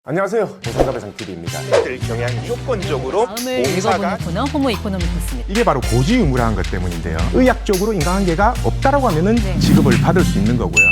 안녕하세요. 보상가배상TV입니다. 경향 무조건적으로 다음을 공사가 읽어보는 코너 호모 이코노미크스입니다. 이게 바로 고지의무라는 것 때문인데요. 의학적으로 인과관계가 없다라고 하면은 네. 지급을 받을 수 있는 거고요.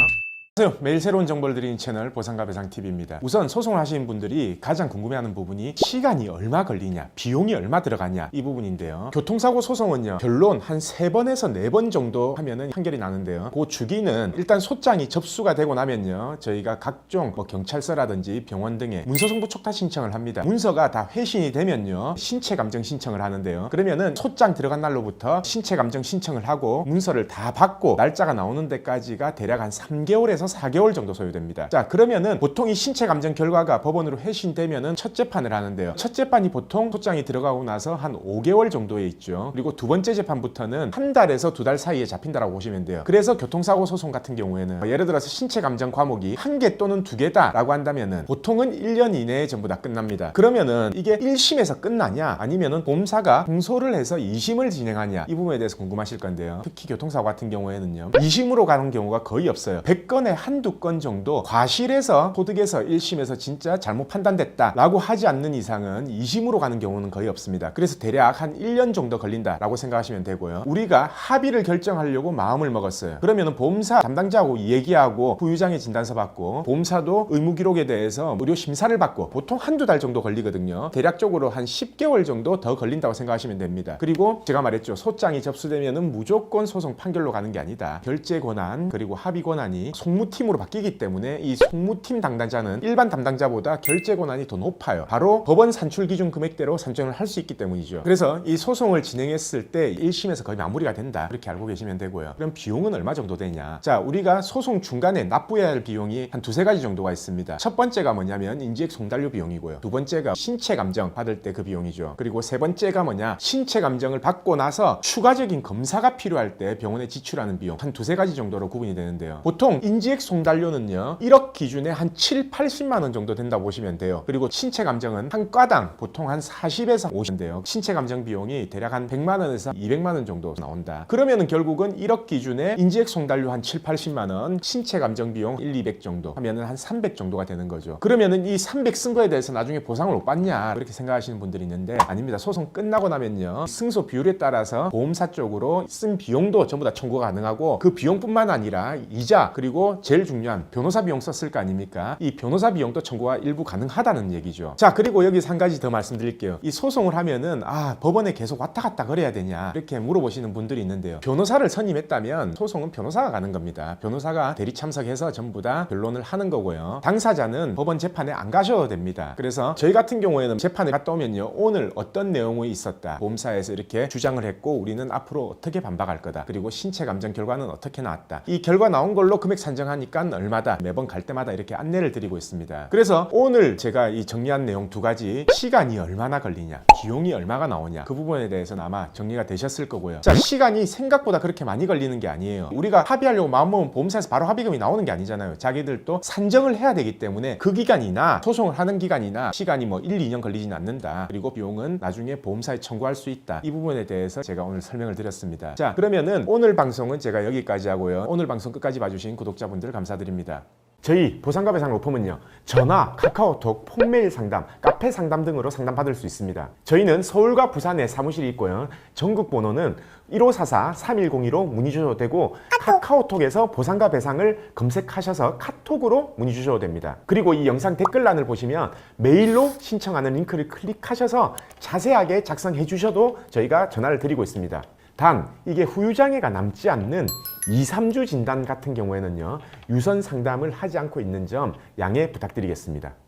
안녕하세요. 매일 새로운 정보를 드리는 채널 보상가배상TV입니다. 우선 소송을 하시는 분들이 가장 궁금해하는 부분이 시간이 얼마 걸리냐, 비용이 얼마 들어가냐 이 부분인데요. 교통사고 소송은요, 결론 한 3번에서 4번 정도 하면은 판결이 나는데요. 그 주기는 일단 소장이 접수가 되고 나면요, 저희가 각종 경찰서라든지 병원 등에 문서송부 촉탁 신청을 합니다. 문서가 다 회신이 되면요, 신체감정 신청을 하는데요. 그러면은 소장 들어간 날로부터 신체감정 신청을 하고 문서를 다 받고 날짜가 나오는 데까지가 대략 한 3개월에서 4개월 정도 소요됩니다. 자, 그러면은 보통 이 신체 감정 결과가 법원으로 회신되면은 첫 재판을 하는데요. 첫 재판이 보통 소장이 들어가고 나서 한 5개월 정도에 있죠. 그리고 두 번째 재판부터는 한 달에서 2달 사이에 잡힌다라고 보시면 돼요. 그래서 교통사고 소송 같은 경우에는 예를 들어서 신체 감정 과목이 1개 또는 2개다라고 한다면은 보통은 1년 이내에 전부 다 끝납니다. 그러면은 이게 1심에서 끝나냐 아니면은 보험사가 공소를 해서 2심을 진행하냐 이 부분에 대해서 궁금하실 건데요. 특히 교통사고 같은 경우에는요, 2심으로 가는 경우가 거의 없어요. 100건에 한두 건 정도 과실해서 소득에서 1심에서 진짜 잘못 판단됐다 라고 하지 않는 이상은 2심으로 가는 경우는 거의 없습니다. 그래서 대략 한 1년 정도 걸린다 라고 생각하시면 되고요. 우리가 합의를 결정하려고 마음을 먹었어요. 그러면 보험사 담당자하고 얘기하고 후유장애 진단서 받고 보험사도 의무기록에 대해서 무료 심사를 받고 보통 한두 달 정도 걸리거든요. 대략적으로 한 10개월 정도 더 걸린다고 생각하시면 됩니다. 그리고 제가 말했죠, 소장이 접수되면은 무조건 소송 판결로 가는 게 아니다. 결재 권한 그리고 합의 권한이 송무팀으로 바뀌기 때문에 이 송무팀 담당자는 일반 담당자보다 결재 권한이 더 높아요. 바로 법원 산출 기준 금액대로 산정을 할 수 있기 때문이죠. 그래서 이 소송을 진행했을 때 1심에서 거의 마무리가 된다 이렇게 알고 계시면 되고요. 그럼 비용은 얼마 정도 되냐? 자, 우리가 소송 중간에 납부해야 할 비용이 한 2-3가지 정도가 있습니다. 첫 번째가 뭐냐면 인지액 송달료 비용이고요. 두 번째가 신체 감정 받을 때 그 비용이죠. 그리고 세 번째가 뭐냐? 신체 감정을 받고 나서 추가적인 검사가 필요할 때 병원에 지출하는 비용 한 2-3가지 정도로 구분이 되는데요. 보통 인지액 송달료는요, 1억 기준에 한 7-80만 원 정도 된다고 보시면 돼요. 그리고 신체 감정은 한 과당 보통 한 40에서 50인데요. 신체 감정 비용이 대략 한 100만 원에서 200만 원 정도 나온다. 그러면은 결국은 1억 기준에 인지액 송달료 한 7-80만 원, 신체 감정 비용 1-200 정도 하면은 한 300 정도가 되는 거죠. 그러면은 이 300 쓴 거에 대해서 나중에 보상을 못 받냐 그렇게 생각하시는 분들이 있는데 아닙니다. 소송 끝나고 나면요, 승소 비율에 따라서 보험사 쪽으로 쓴 비용도 전부 다 청구가 가능하고 그 비용뿐만 아니라 이자 그리고 제일 중요한 변호사 비용 썼을 거 아닙니까? 이 변호사 비용도 청구가 일부 가능하다는 얘기죠. 자, 그리고 여기서 한 가지 더 말씀드릴게요. 이 소송을 하면은 법원에 계속 왔다 갔다 그래야 되냐 이렇게 물어보시는 분들이 있는데요. 변호사를 선임했다면 소송은 변호사가 가는 겁니다. 변호사가 대리 참석해서 전부 다 변론을 하는 거고요. 당사자는 법원 재판에 안 가셔도 됩니다. 그래서 저희 같은 경우에는 재판에 갔다 오면요, 오늘 어떤 내용이 있었다, 보험사에서 이렇게 주장을 했고 우리는 앞으로 어떻게 반박할 거다, 그리고 신체 감정 결과는 어떻게 나왔다, 이 결과 나온 걸로 금액 산정하니까 얼마다, 매번 갈 때마다 이렇게 안내를 드리고 있습니다. 그래서 오늘 제가 이 정리한 내용 2가지, 시간이 얼마나 걸리냐, 비용이 얼마가 나오냐, 그 부분에 대해서는 아마 정리가 되셨을 거고요. 자, 시간이 생각보다 그렇게 많이 걸리는 게 아니에요. 우리가 합의하려고 마음먹으면 보험사에서 바로 합의금이 나오는 게 아니잖아요. 자기들도 산정을 해야 되기 때문에 그 기간이나 소송을 하는 기간이나 시간이 1-2년 걸리진 않는다. 그리고 비용은 나중에 보험사에 청구할 수 있다. 이 부분에 대해서 제가 오늘 설명을 드렸습니다. 자, 그러면은 오늘 방송은 제가 여기까지 하고요. 오늘 방송 끝까지 봐주신 구독자분들 감사드립니다. 저희 보상가배상 로펌은요, 전화, 카카오톡, 폰메일 상담, 카페 상담 등으로 상담받을 수 있습니다. 저희는 서울과 부산에 사무실이 있고요. 전국 번호는 1544-3102로 문의 주셔도 되고 카카오톡에서 보상가배상을 검색하셔서 카톡으로 문의 주셔도 됩니다. 그리고 이 영상 댓글란을 보시면 메일로 신청하는 링크를 클릭하셔서 자세하게 작성해 주셔도 저희가 전화를 드리고 있습니다. 단, 이게 후유장애가 남지 않는 2-3주 진단 같은 경우에는요, 유선 상담을 하지 않고 있는 점 양해 부탁드리겠습니다.